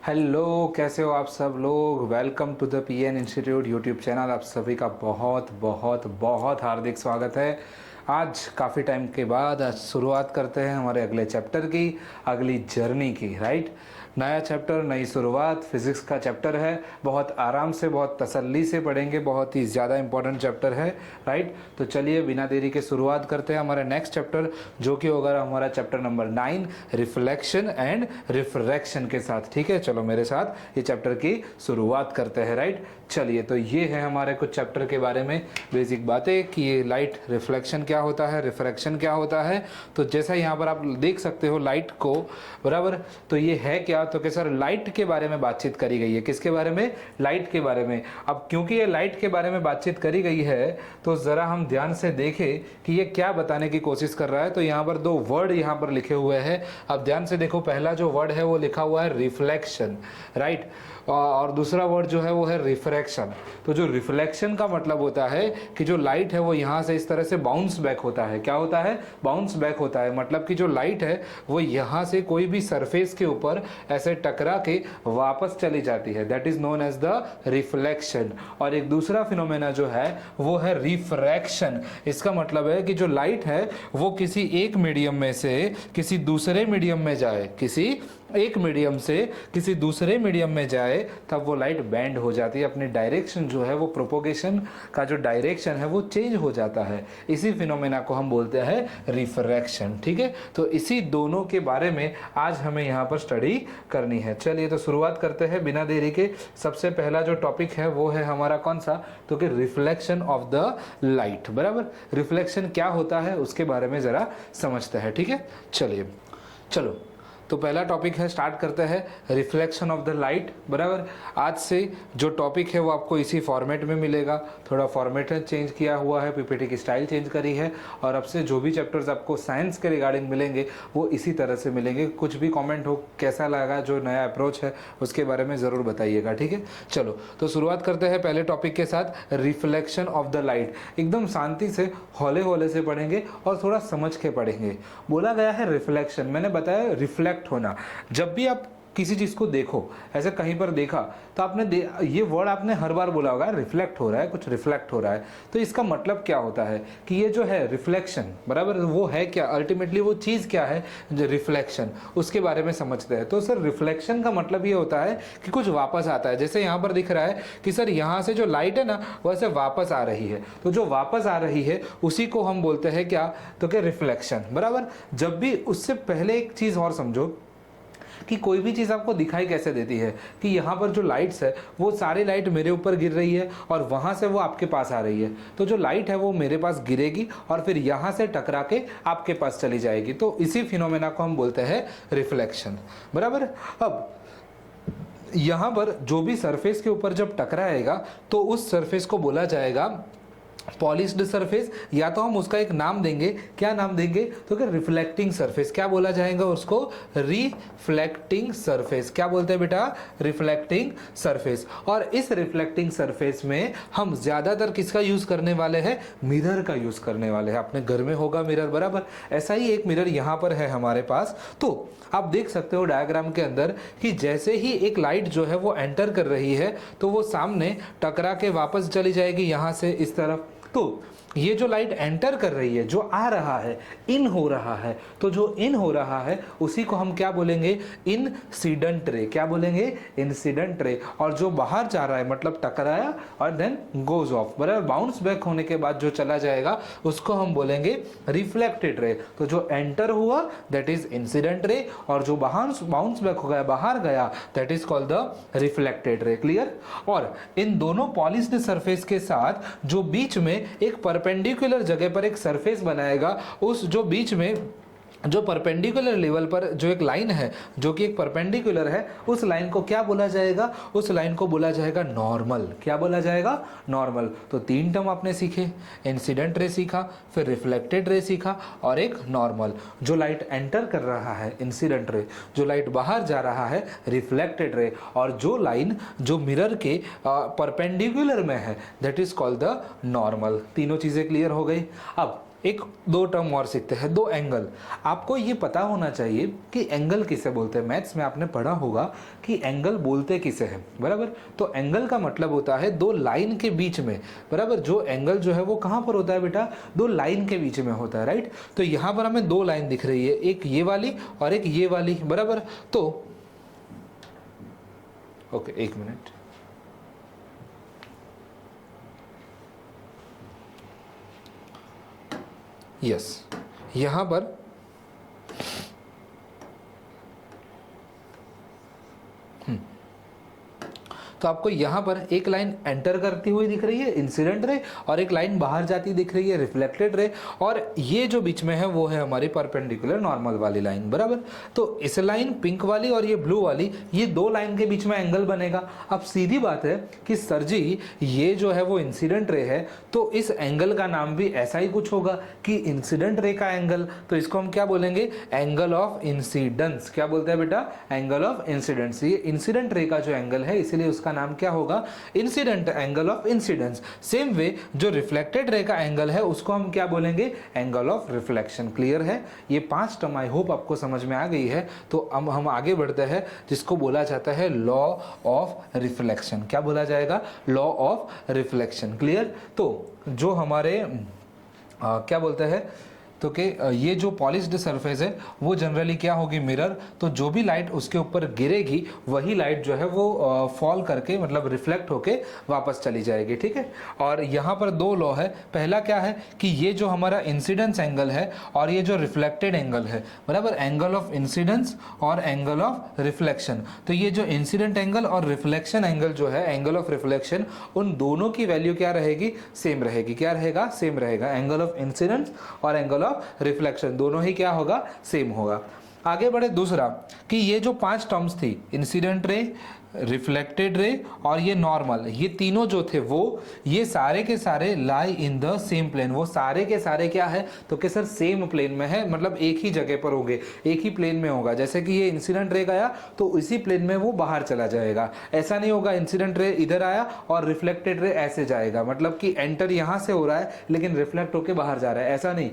Hello, कैसे हो आप सब लोग। Welcome to the PN institute YouTube channel. आप सभी का बहुत बहुत बहुत हार्दिक स्वागत है। आज काफ़ी टाइम के बाद आज शुरुआत करते हैं हमारे अगले चैप्टर की, अगली जर्नी की। राइट, नया चैप्टर, नई शुरुआत, फिजिक्स का चैप्टर है। बहुत आराम से, बहुत तसल्ली से पढ़ेंगे, बहुत ही ज़्यादा इंपॉर्टेंट चैप्टर है। राइट, तो चलिए बिना देरी के शुरुआत करते हैं हमारे नेक्स्ट चैप्टर, जो कि होगा हमारा chapter number 9, reflection and refraction के साथ। ठीक है, चलो मेरे साथ ये चैप्टर की शुरुआत करते हैं। राइट, चलिए, तो ये है हमारे कुछ चैप्टर के बारे में बेसिक बातें कि ये लाइट रिफ्लेक्शन क्या होता है, रिफ्रैक्शन क्या होता है। तो जैसा यहाँ पर आप देख सकते हो लाइट को, बराबर, तो ये है क्या, तो कि सर लाइट के बारे में बातचीत करी गई है। किसके बारे में? लाइट के बारे में। अब क्योंकि ये लाइट के बारे में बातचीत करी गई है, तो ज़रा हम ध्यान से देखें कि ये क्या बताने की कोशिश कर रहा है। तो यहाँ पर दो वर्ड यहाँ पर लिखे हुए हैं। अब ध्यान से देखो, पहला जो वर्ड है वो लिखा हुआ है रिफ्लेक्शन, राइट, और दूसरा वर्ड जो है वो है रिफ्रैक्शन। तो जो रिफ्लेक्शन का मतलब होता है कि जो लाइट है वो यहाँ से इस तरह से बाउंस बैक होता है। क्या होता है? बाउंस बैक होता है। मतलब कि जो लाइट है वो यहाँ से कोई भी सरफेस के ऊपर ऐसे टकरा के वापस चली जाती है। That is known as the reflection. और एक दूसरा फिनोमेना जो है वो है रिफ्रैक्शन। इसका मतलब है कि जो लाइट है वो किसी एक मीडियम में से किसी दूसरे मीडियम में जाए, किसी एक मीडियम से किसी दूसरे मीडियम में जाए, तब वो लाइट बैंड हो जाती है। अपनी डायरेक्शन जो है वो, प्रोपोगेशन का जो डायरेक्शन है वो चेंज हो जाता है। इसी फिनोमेना को हम बोलते हैं रिफ्रैक्शन। ठीक है, तो इसी दोनों के बारे में आज हमें यहाँ पर स्टडी करनी है। चलिए तो शुरुआत करते हैं बिना देरी के। सबसे पहला जो टॉपिक है वो है हमारा कौन सा, तो कि रिफ्लेक्शन ऑफ द लाइट। बराबर, रिफ्लेक्शन क्या होता है उसके बारे में जरा समझते हैं। ठीक है, चलिए, चलो तो पहला टॉपिक है, स्टार्ट करते हैं रिफ्लेक्शन ऑफ द लाइट। बराबर, आज से जो टॉपिक है वो आपको इसी फॉर्मेट में मिलेगा। थोड़ा फॉर्मेट चेंज किया हुआ है, पीपीटी की स्टाइल चेंज करी है, और अब से जो भी चैप्टर्स आपको साइंस के रिगार्डिंग मिलेंगे वो इसी तरह से मिलेंगे। कुछ भी कमेंट हो, कैसा लगा जो नया अप्रोच है उसके बारे में ज़रूर बताइएगा। ठीक है, चलो तो शुरुआत करते हैं पहले टॉपिक के साथ, रिफ्लेक्शन ऑफ द लाइट। एकदम शांति से, हौले हौले से पढ़ेंगे और थोड़ा समझ के पढ़ेंगे। बोला गया है रिफ्लेक्शन, मैंने बताया रिफ्लेक्ट होना। जब भी आप किसी चीज को देखो, ऐसे कहीं पर देखा, तो आपने ये वर्ड आपने हर बार बोला होगा, रिफ्लेक्ट हो रहा है, कुछ रिफ्लेक्ट हो रहा है। तो इसका मतलब क्या होता है कि ये जो है रिफ्लेक्शन, बराबर, वो है क्या, अल्टीमेटली वो चीज क्या है जो रिफ्लेक्शन, उसके बारे में समझते हैं। तो सर रिफ्लेक्शन का मतलब ये होता है कि कुछ वापस आता है। जैसे यहाँ पर दिख रहा है कि सर यहाँ से जो लाइट है ना वैसे वापस आ रही है, तो जो वापस आ रही है उसी को हम बोलते हैं क्या, तो क्या, रिफ्लेक्शन। बराबर, जब भी, उससे पहले एक चीज और समझो कि कोई भी चीज़ आपको दिखाई कैसे देती है कि यहाँ पर जो लाइट्स है वो सारी लाइट मेरे ऊपर गिर रही है और वहाँ से वो आपके पास आ रही है। तो जो लाइट है वो मेरे पास गिरेगी और फिर यहाँ से टकरा के आपके पास चली जाएगी। तो इसी फिनोमेना को हम बोलते हैं रिफ्लेक्शन। बराबर, अब यहाँ पर जो भी सरफेस के ऊपर जब टकराएगा तो उस सरफेस को बोला जाएगा पॉलिश्ड सरफेस, या तो हम उसका एक नाम देंगे। क्या नाम देंगे, तो क्या, रिफ्लेक्टिंग सरफेस। क्या बोला जाएगा उसको? Reflecting surface. क्या बोलते हैं बेटा? Reflecting surface. और इस रिफ्लेक्टिंग सरफेस में हम ज्यादातर किसका यूज करने वाले हैं? मिरर का यूज करने वाले हैं। अपने घर में होगा मिरर, बराबर, ऐसा ही एक मिरर यहाँ पर है हमारे पास। तो आप देख सकते हो डायग्राम के अंदर कि जैसे ही एक लाइट जो है वो एंटर कर रही है तो वो सामने टकरा के वापस चली जाएगी यहाँ से इस तरफ। तो ये जो लाइट एंटर कर रही है, जो आ रहा है, इन हो रहा है, तो जो इन हो रहा है उसी को हम क्या बोलेंगे? Incident ray. क्या बोलेंगे? Incident ray. और जो बाहर जा रहा है मतलब टकराया और देन गोज ऑफ, बराबर, बाउंस बैक होने के बाद जो चला जाएगा उसको हम बोलेंगे रिफ्लेक्टेड रे। तो जो एंटर हुआ दैट इज इंसिडेंट रे, और जो बाउंस बैक हो गया, बाहर गया, that is called the reflected ray. Clear? और इन दोनों पॉलिश्ड सरफेस के साथ जो बीच में एक परपेंडिकुलर जगह पर एक सरफेस बनाएगा, उस जो बीच में जो परपेंडिकुलर लेवल पर जो एक लाइन है, जो कि एक परपेंडिकुलर है, उस लाइन को क्या बोला जाएगा? उस लाइन को बोला जाएगा नॉर्मल। क्या बोला जाएगा? नॉर्मल। तो तीन टर्म आपने सीखे, इंसिडेंट रे सीखा, फिर रिफ्लेक्टेड रे सीखा, और एक नॉर्मल। जो लाइट एंटर कर रहा है इंसिडेंट रे, जो लाइट बाहर जा रहा है रिफ्लेक्टेड रे, और जो लाइन जो मिरर के परपेंडिकुलर में है that is called the normal. तीनों चीजें क्लियर हो गई। अब एक दो टर्म और सीखते हैं, दो एंगल। आपको ये पता होना चाहिए कि एंगल किसे बोलते हैं। मैथ्स में आपने पढ़ा होगा कि एंगल बोलते किसे हैं, बराबर। तो एंगल का मतलब होता है दो लाइन के बीच में, बराबर। जो एंगल जो है वो कहाँ पर होता है बेटा, दो लाइन के बीच में होता है, राइट। तो यहाँ पर हमें दो लाइन दिख रही है, एक ये वाली और एक ये वाली, बराबर। तो ओके, एक मिनट, यस, यहां पर तो आपको यहाँ पर एक लाइन एंटर करती हुई दिख रही है, इंसिडेंट रे, और एक लाइन बाहर जाती दिख रही है, रिफ्लेक्टेड रे। और ये जो बीच में है वो है हमारी परपेंडिकुलर नॉर्मल वाली लाइन, बराबर। तो इस लाइन पिंक वाली और ये ब्लू वाली, ये दो लाइन के बीच में एंगल बनेगा। अब सीधी बात है कि सर जी ये जो है वो इंसिडेंट रे है, तो इस एंगल का नाम भी ऐसा ही कुछ होगा कि इंसिडेंट रे का एंगल। तो इसको हम क्या बोलेंगे, एंगल ऑफ इंसिडेंस। क्या बोलते हैं बेटा, एंगल ऑफ इंसिडेंस। ये इंसिडेंट रे का जो एंगल है, इसलिए उसका नाम क्या होगा, incident angle of incidence. Same way जो रिफ्लेक्टेड रे का एंगल है उसको हम क्या बोलेंगे, एंगल ऑफ रिफ्लेक्शन। क्लियर है, ये 5 टर्म आई होप आपको समझ में आ गई है। तो अब हम आगे बढ़ते हैं, जिसको बोला जाता है लॉ ऑफ रिफ्लेक्शन। क्या बोला जाएगा, लॉ ऑफ रिफ्लेक्शन। क्लियर। तो जो हमारे क्या बोलते हैं, तो कि ये जो पॉलिश्ड सरफेस है वो जनरली क्या होगी, मिरर। तो जो भी लाइट उसके ऊपर गिरेगी वही लाइट जो है वो फॉल करके, मतलब रिफ्लेक्ट होके वापस चली जाएगी, ठीक है। और यहाँ पर दो लॉ है। पहला क्या है कि ये जो हमारा इंसिडेंस एंगल है और ये जो रिफ्लेक्टेड एंगल है, बराबर, एंगल ऑफ इंसिडेंस और एंगल ऑफ रिफ्लेक्शन। तो ये जो इंसिडेंट एंगल और रिफ्लेक्शन एंगल जो है, एंगल ऑफ रिफ्लेक्शन, उन दोनों की वैल्यू क्या रहेगी, सेम रहेगी। क्या रहेगा, सेम रहेगा। एंगल ऑफ इंसिडेंस और एंगल रिफ्लेक्शन दोनों ही क्या होगा, सेम होगा। आगे बढ़े, दूसरा कि ये जो 5 टर्म्स थी, इंसिडेंट रे, रिफ्लेक्टेड रे और ये नॉर्मल, ये तीनों जो थे वो ये सारे के सारे लाई इन द सेम प्लेन। वो सारे के सारे क्या है, तो कि सर सेम प्लेन में है, मतलब एक ही जगह पर होंगे, एक ही प्लेन में होगा। जैसे कि ये इंसिडेंट रे गया तो इसी प्लेन में वो बाहर चला जाएगा। ऐसा नहीं होगा इंसिडेंट रे इधर आया और रिफ्लेक्टेड रे ऐसे जाएगा, मतलब कि एंटर यहां से हो रहा है लेकिन रिफ्लेक्ट होके बाहर जा रहा है, ऐसा नहीं,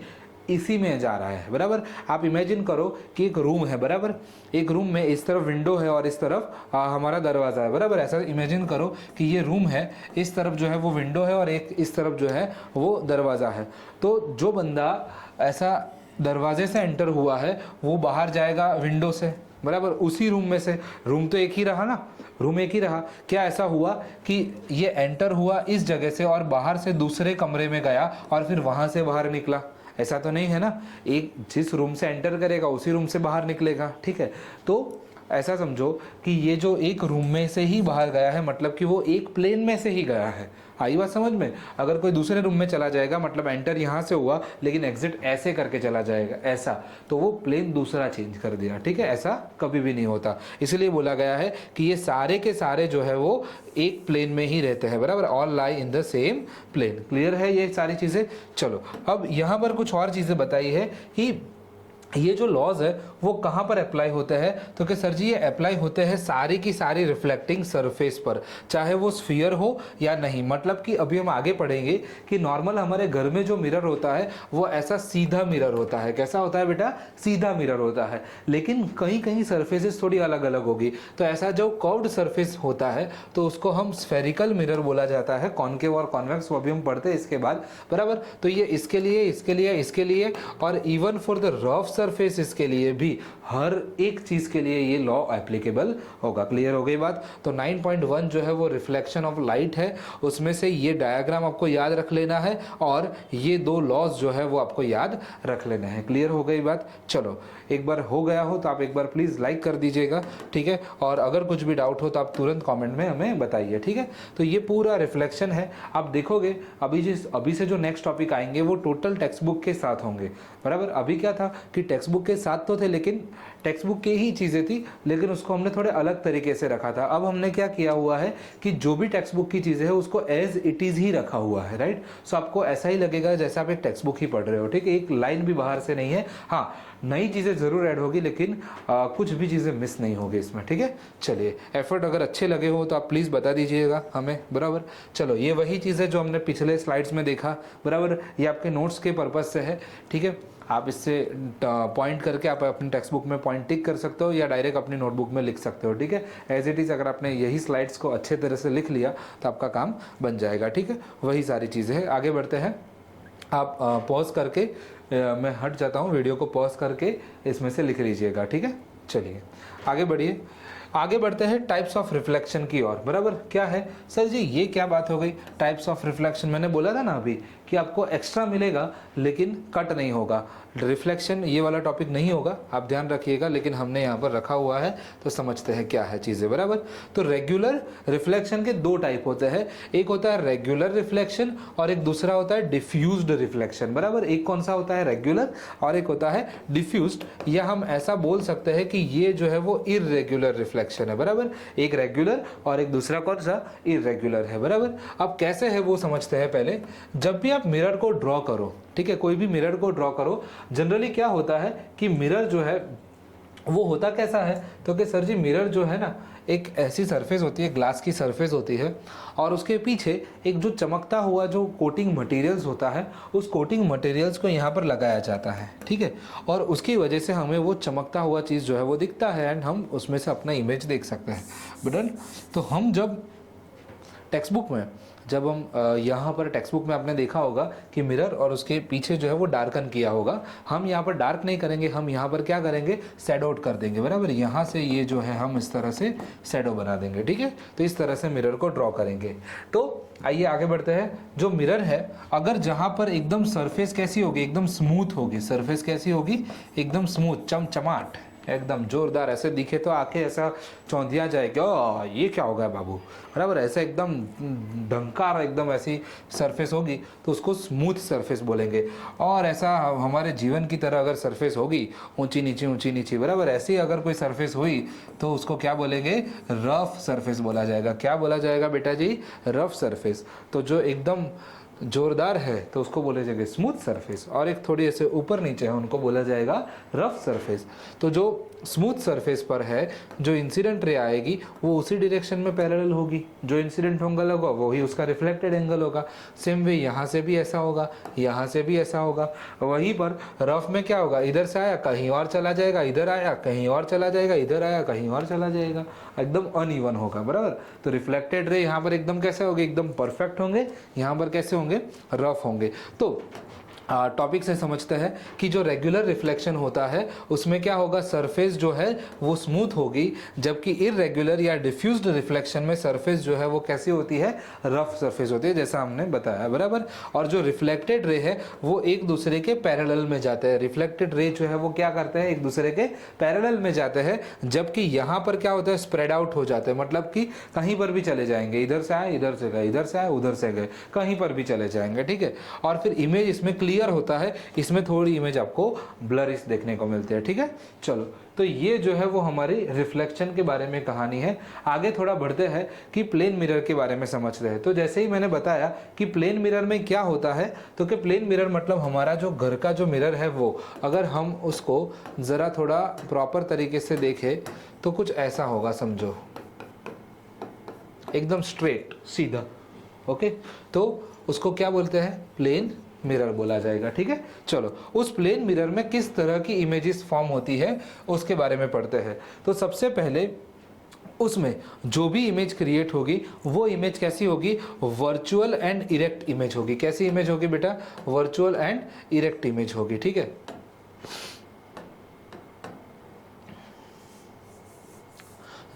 इसी में जा रहा है, बराबर। आप इमेजिन करो कि एक रूम है, बराबर। एक रूम में इस तरफ विंडो है और इस तरफ हमारा दरवाजा है, बराबर। ऐसा इमेजिन करो कि ये रूम है, इस तरफ जो है वो विंडो है और एक इस तरफ जो है वो दरवाजा है। तो जो बंदा ऐसा दरवाजे से एंटर हुआ है वो बाहर जाएगा विंडो से, बराबर, उसी रूम में से। रूम तो एक ही रहा ना, रूम एक ही रहा। क्या ऐसा हुआ कि ये एंटर हुआ इस जगह से और बाहर से दूसरे कमरे में गया और फिर वहां से बाहर निकला? ऐसा तो नहीं है ना। एक जिस रूम से एंटर करेगा उसी रूम से बाहर निकलेगा, ठीक है। तो ऐसा समझो कि ये जो एक रूम में से ही बाहर गया है, मतलब कि वो एक प्लेन में से ही गया है। आई बात समझ में? अगर कोई दूसरे रूम में चला जाएगा, मतलब एंटर यहाँ से हुआ लेकिन एग्जिट ऐसे करके चला जाएगा, ऐसा, तो वो प्लेन दूसरा चेंज कर दिया, ठीक है। ऐसा कभी भी नहीं होता, इसलिए बोला गया है कि ये सारे के सारे जो है वो एक प्लेन में ही रहते हैं, बराबर। All lie in the same plane. Clear है ये सारी चीजें? चलो, अब यहाँ पर कुछ और चीजें बताई है कि ये जो लॉज है वो कहाँ पर अप्लाई होते हैं, तो कि सर जी ये अप्लाई होते हैं सारी की सारी रिफ्लेक्टिंग सरफेस पर, चाहे वो स्फीयर हो या नहीं। मतलब कि अभी हम आगे पढ़ेंगे कि नॉर्मल हमारे घर में जो मिरर होता है वो ऐसा सीधा मिरर होता है। कैसा होता है बेटा? सीधा मिरर होता है। लेकिन कहीं कहीं सरफेसेस थोड़ी अलग अलग होगी। तो ऐसा जो कर्व्ड सरफेस होता है तो उसको हम स्फेरिकल मिरर बोला जाता है, कॉनकेव और कॉन्वेक्स, वो अभी हम पढ़ते हैं इसके बाद, बराबर। तो ये इसके लिए, इसके लिए, इसके लिए, और even for the rough surface इसके लिए भी, हर एक चीज के लिए ये लॉ एप्लीकेबल होगा। क्लियर हो गई बात? तो 9.1 जो है वो रिफ्लेक्शन ऑफ लाइट है, उसमें से ये डायग्राम आपको याद रख लेना है और ये दो लॉज जो है वो आपको याद रख लेना है। क्लियर हो गई बात? चलो, एक बार हो गया हो तो आप एक बार प्लीज लाइक कर दीजिएगा, ठीक है। और अगर कुछ भी डाउट हो तो आप तुरंत कमेंट में हमें बताइए, ठीक है। तो ये पूरा रिफ्लेक्शन है। आप देखोगे अभी से जो नेक्स्ट टॉपिक आएंगे वो टोटल टेक्स्ट बुक के साथ होंगे, बराबर। अभी क्या था कि टेक्स्ट बुक के साथ तो थे, लेकिन टेक्स्ट बुक की ही चीज़ें थी, लेकिन उसको हमने थोड़े अलग तरीके से रखा था। अब हमने क्या किया हुआ है कि जो भी टेक्स्ट बुक की चीज़ें है उसको एज इट इज़ ही रखा हुआ है, राइट। सो आपको ऐसा ही लगेगा जैसे आप एक टेक्स्ट बुक ही पढ़ रहे हो, ठीक है। एक लाइन भी बाहर से नहीं है। हाँ, नई चीज़ें ज़रूर ऐड होगी, लेकिन कुछ भी चीज़ें मिस नहीं होगी इसमें, ठीक है। चलिए, एफर्ट अगर अच्छे लगे हो तो आप प्लीज़ बता दीजिएगा हमें, बराबर। चलो, ये वही चीज़ है जो हमने पिछले स्लाइड्स में देखा, बराबर। ये आपके नोट्स के पर्पज़ से है, ठीक है। आप इससे पॉइंट करके आप अपनी टेक्स्ट बुक में पॉइंट टिक कर सकते हो या डायरेक्ट अपनी नोटबुक में लिख सकते हो, ठीक है। एज इट इज़ अगर आपने यही स्लाइड्स को अच्छे तरह से लिख लिया तो आपका काम बन जाएगा, ठीक है। वही सारी चीज़ें हैं। आगे बढ़ते हैं। आप पॉज करके मैं हट जाता हूँ, वीडियो को पॉज करके इसमें से लिख लीजिएगा, ठीक है। चलिए आगे बढ़िए। आगे बढ़ते हैं टाइप्स ऑफ रिफ्लेक्शन की ओर, बराबर। क्या है सर जी, ये क्या बात हो गई टाइप्स ऑफ रिफ्लेक्शन? मैंने बोला था ना अभी कि आपको एक्स्ट्रा मिलेगा लेकिन कट नहीं होगा। रिफ्लेक्शन ये वाला टॉपिक नहीं होगा, आप ध्यान रखिएगा, लेकिन हमने यहाँ पर रखा हुआ है तो समझते हैं क्या है चीज़ें, बराबर। तो रेगुलर रिफ्लेक्शन के दो टाइप होते हैं, एक होता है रेगुलर रिफ्लेक्शन और एक दूसरा होता है डिफ्यूज्ड रिफ्लेक्शन, बराबर। एक कौन सा होता है रेगुलर और एक होता है डिफ्यूज्ड, या हम ऐसा बोल सकते हैं कि ये जो है वो इर्रेगुलर रिफ्लेक्शन है, बराबर। एक रेगुलर और एक दूसरा कौन सा, इर्रेगुलर है, बराबर। अब कैसे है वो समझते हैं पहले। जब भी आप मिरर को ड्रॉ करो, ठीक है, कोई भी मिरर को ड्रॉ करो, जनरली क्या होता है कि मिरर जो है वो होता कैसा है, तो कि सर जी मिरर जो है ना एक ऐसी सरफेस होती है, ग्लास की सरफेस होती है, और उसके पीछे एक जो चमकता हुआ जो कोटिंग मटेरियल्स होता है, उस कोटिंग मटेरियल्स को यहाँ पर लगाया जाता है, ठीक है। और उसकी वजह से हमें वो चमकता हुआ चीज़ जो है वो दिखता है एंड हम उसमें से अपना इमेज देख सकते हैं, बटन। तो हम जब टेक्स्ट बुक में जब हम यहाँ पर टेक्स्ट बुक में आपने देखा होगा कि मिरर और उसके पीछे जो है वो डार्कन किया होगा, हम यहाँ पर डार्क नहीं करेंगे, हम यहाँ पर क्या करेंगे, शैडो आउट कर देंगे, बराबर। यहाँ से ये जो है हम इस तरह से शैडो बना देंगे, ठीक है। तो इस तरह से मिरर को ड्रॉ करेंगे। तो आइए आगे बढ़ते हैं। जो मिरर है, अगर जहाँ पर एकदम सरफेस कैसी होगी, एकदम स्मूथ होगी, सरफेस कैसी होगी, एकदम स्मूथ, चमचमाट, एकदम जोरदार ऐसे दिखे तो आंखें ऐसा चौंधिया जाए कि ओ ये क्या हो गया बाबू, बराबर। ऐसे एकदम ढंकार एकदम ऐसी सरफेस होगी तो उसको स्मूथ सरफेस बोलेंगे। और ऐसा हमारे जीवन की तरह अगर सरफेस होगी, ऊंची नीची, बराबर, ऐसी अगर कोई सरफेस हुई तो उसको क्या बोलेंगे, रफ सरफेस बोला जाएगा। क्या बोला जाएगा बेटा जी, रफ सरफेस। तो जो एकदम जोरदार है तो उसको बोला जाएगा स्मूथ सरफेस, और एक थोड़ी ऐसे ऊपर नीचे है उनको बोला जाएगा रफ सरफेस। तो जो स्मूथ सरफेस पर है, जो इंसिडेंट रे आएगी वो उसी डायरेक्शन में पैरेलल होगी, जो इंसिडेंट एंगल होगा वही उसका रिफ्लेक्टेड एंगल होगा। सेम वे यहाँ से भी ऐसा होगा, यहाँ से भी ऐसा होगा। वहीं पर रफ में क्या होगा, इधर से आया कहीं और चला जाएगा, इधर आया कहीं और चला जाएगा, इधर आया कहीं और चला जाएगा, एकदम अनइवन होगा, बराबर। तो रिफ्लेक्टेड रे यहाँ पर एकदम कैसे होंगे, एकदम परफेक्ट होंगे, यहाँ पर कैसे होंगे, रफ होंगे। तो टॉपिक से समझते हैं कि जो रेगुलर रिफ्लेक्शन होता है उसमें क्या होगा, सरफेस जो है वो स्मूथ होगी, जबकि इररेगुलर या डिफ्यूज्ड रिफ्लेक्शन में सरफेस जो है वो कैसी होती है, रफ सरफेस होती है, जैसा हमने बताया, बराबर। और जो रिफ्लेक्टेड रे है वो एक दूसरे के पैरेलल में जाते हैं। रिफ्लेक्टेड रे जो है वो क्या करते हैं, एक दूसरे के पैरेलल में जाते हैं, जबकि यहाँ पर क्या होता है, स्प्रेड आउट हो जाते हैं, मतलब कि कहीं पर भी चले जाएंगे, इधर से आए इधर से गए, इधर से आए उधर से गए, कहीं पर भी चले जाएंगे, ठीक है। और फिर इमेज इसमें क्लियर होता है, इसमें थोड़ी इमेज आपको ब्लरिश देखने को मिलती है, ठीक है। चलो, तो ये जो है वो हमारी रिफ्लेक्शन के बारे में कहानी है। आगे थोड़ा बढ़ते हैं कि प्लेन मिरर के बारे में समझते हैं। तो जैसे ही मैंने बताया कि प्लेन मिरर में क्या होता है, तो कि प्लेन मिरर मतलब हमारा जो घर का जो मिरर है वो, अगर हम उसको जरा थोड़ा प्रॉपर तरीके से देखें तो कुछ ऐसा होगा, समझो एकदम स्ट्रेट सीधा, ओके। तो उसको क्या बोलते हैं, प्लेन मिरर बोला जाएगा, ठीक है। चलो, उस प्लेन मिरर में किस तरह की इमेजेस फॉर्म होती है उसके बारे में पढ़ते हैं। तो सबसे पहले उसमें जो भी इमेज क्रिएट होगी वो इमेज कैसी होगी, वर्चुअल एंड इरेक्ट इमेज होगी। कैसी इमेज होगी बेटा, वर्चुअल एंड इरेक्ट इमेज होगी, ठीक है।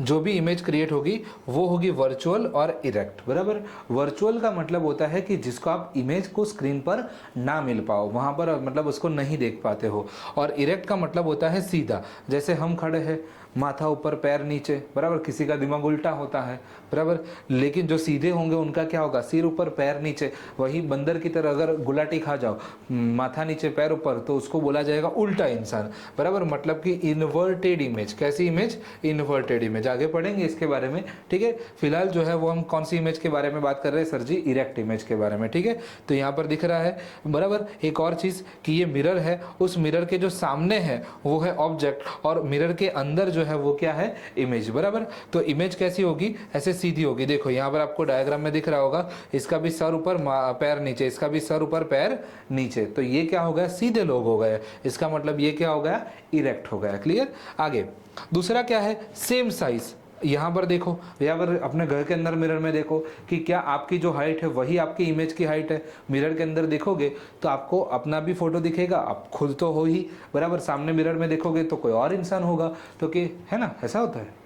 जो भी इमेज क्रिएट होगी वो होगी वर्चुअल और इरेक्ट, बराबर। वर्चुअल का मतलब होता है कि जिसको आप इमेज को स्क्रीन पर ना मिल पाओ, वहां पर मतलब उसको नहीं देख पाते हो। और इरेक्ट का मतलब होता है सीधा, जैसे हम खड़े हैं, माथा ऊपर पैर नीचे, बराबर। किसी का दिमाग उल्टा होता है, बराबर। लेकिन जो सीधे होंगे उनका क्या होगा, सिर ऊपर पैर नीचे। वही बंदर की तरह अगर गुलाटी खा जाओ, माथा नीचे पैर ऊपर, तो उसको बोला जाएगा उल्टा इंसान, बराबर। मतलब कि इन्वर्टेड इमेज। कैसी इमेज, इन्वर्टेड इमेज। आगे पढ़ेंगे इसके बारे में, ठीक है। फिलहाल जो है वो हम कौन सी इमेज के बारे में बात कर रहे हैं सर जी, इरेक्ट इमेज के बारे में, ठीक है। तो यहाँ पर दिख रहा है, बराबर। एक और चीज कि ये मिरर है, उस मिरर के जो सामने है वो है ऑब्जेक्ट, और मिरर के अंदर जो है वो क्या है, इमेज, बराबर। तो इमेज कैसी होगी, ऐसे सीधी होगी। देखो यहाँ पर आपको डायग्राम में दिख रहा होगा, इसका भी सर ऊपर पैर नीचे, इसका भी सर ऊपर पैर नीचे। तो ये क्या हो गया, सीधे लोग हो गए। इसका मतलब ये क्या हो गया, इरेक्ट हो गया। क्लियर। आगे दूसरा क्या है, सेम साइज। यहाँ पर देखो, यहाँ पर अपने घर के अंदर मिरर में देखो कि क्या आपकी जो हाइट है वही आपकी इमेज की हाइट है। मिरर के अंदर देखोगे तो आपको अपना भी फोटो दिखेगा, आप खुद तो हो ही, बराबर। सामने मिरर में देखोगे तो कोई और इंसान होगा, तो कि है ना, ऐसा होता है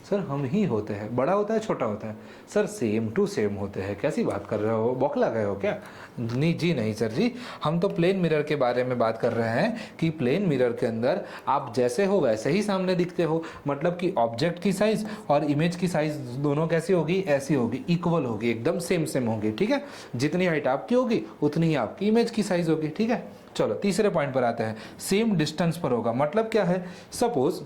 सर, हम ही होते हैं। बड़ा होता है छोटा होता है सर, सेम टू सेम होते हैं। कैसी बात कर रहे हो, बौखला गए हो क्या? नहीं जी, नहीं सर जी, हम तो प्लेन मिरर के बारे में बात कर रहे हैं कि प्लेन मिरर के अंदर आप जैसे हो वैसे ही सामने दिखते हो। मतलब कि ऑब्जेक्ट की साइज और इमेज की साइज दोनों कैसी होगी, ऐसी होगी, इक्वल होगी, एकदम सेम सेम होगी, ठीक है। जितनी हाइट आपकी होगी उतनी ही आपकी इमेज की साइज होगी, ठीक है। चलो तीसरे पॉइंट पर आते हैं, सेम डिस्टेंस पर होगा। मतलब क्या है, सपोज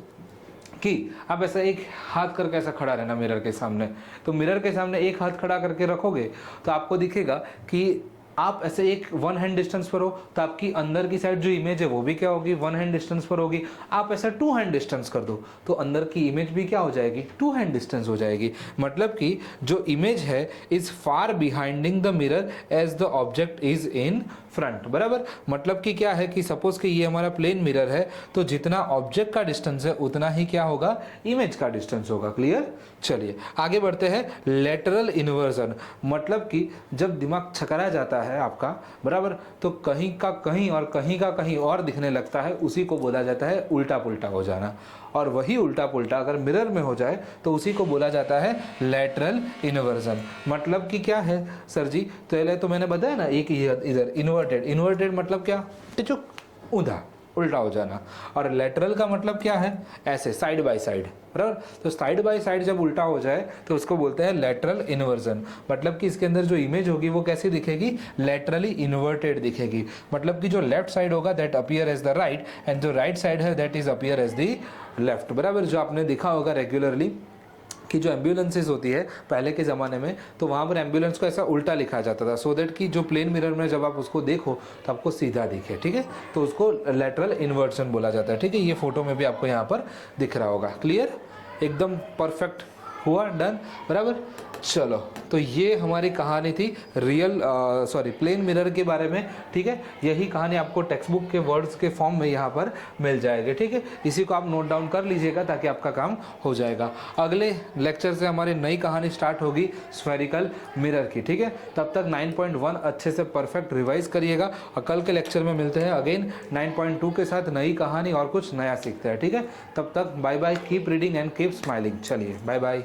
कि आप ऐसा एक हाथ करके ऐसा खड़ा रहना मिरर के सामने, तो मिरर के सामने एक हाथ खड़ा करके रखोगे तो आपको दिखेगा कि आप ऐसे एक 1 हैंड डिस्टेंस पर हो, तो आपकी अंदर की साइड जो इमेज है वो भी क्या होगी, 1 हैंड डिस्टेंस पर होगी। आप ऐसा 2 हैंड डिस्टेंस कर दो तो अंदर की इमेज भी क्या हो जाएगी, 2 हैंड डिस्टेंस हो जाएगी। मतलब कि जो इमेज है is far behind the mirror as the object is in front, बराबर। मतलब कि क्या है कि सपोज कि ये हमारा प्लेन मिरर है, तो जितना ऑब्जेक्ट का डिस्टेंस है उतना ही क्या होगा, इमेज का डिस्टेंस होगा। क्लियर। चलिए आगे बढ़ते हैं, लेटरल इन्वर्जन। मतलब कि जब दिमाग छकरा जाता है आपका, बराबर, तो कहीं का कहीं और कहीं का कहीं और दिखने लगता है, उसी को बोला जाता है उल्टा पुल्टा हो जाना। और वही उल्टा पुल्टा अगर मिरर में हो जाए तो उसी को बोला जाता है लेटरल इन्वर्जन। मतलब कि क्या है सर जी, तो पहले तो मैंने बताया ना, एक इधर इन्वर्टेड, इन्वर्टेड मतलब क्या, टिचुक, ऊंधा, उल्टा हो जाना। और लेटरल का मतलब क्या है, ऐसे साइड बाय साइड, बराबर। तो साइड बाय साइड जब उल्टा हो जाए तो उसको बोलते हैं लेटरल इन्वर्जन। मतलब कि इसके अंदर जो इमेज होगी वो कैसी दिखेगी, लेटरली इन्वर्टेड दिखेगी। मतलब कि जो लेफ्ट साइड होगा that appear as the right, and जो राइट साइड है that is appear as the left, बराबर। जो आपने देखा होगा रेगुलरली कि जो एम्बुलेंसेज होती है पहले के ज़माने में, तो वहाँ पर एम्बुलेंस को ऐसा उल्टा लिखा जाता था, सो दैट कि जो प्लेन मिरर में जब आप उसको देखो तो आपको सीधा दिखे, ठीक है। तो उसको लेटरल इन्वर्जन बोला जाता है, ठीक है। ये फोटो में भी आपको यहाँ पर दिख रहा होगा। क्लियर, एकदम परफेक्ट हुआ, डन, बराबर। चलो, तो ये हमारी कहानी थी प्लेन मिरर के बारे में, ठीक है। यही कहानी आपको टेक्स्ट बुक के वर्ड्स के फॉर्म में यहाँ पर मिल जाएगी, ठीक है। इसी को आप नोट डाउन कर लीजिएगा ताकि आपका काम हो जाएगा। अगले लेक्चर से हमारी नई कहानी स्टार्ट होगी स्फेरिकल मिरर की, ठीक है। तब तक 9.1 अच्छे से परफेक्ट रिवाइज करिएगा, और कल के लेक्चर में मिलते हैं अगेन 9.2 के साथ नई कहानी और कुछ नया सीखते हैं, ठीक है। तब तक bye bye, keep reading and keep smiling. चलिए बाय बाय।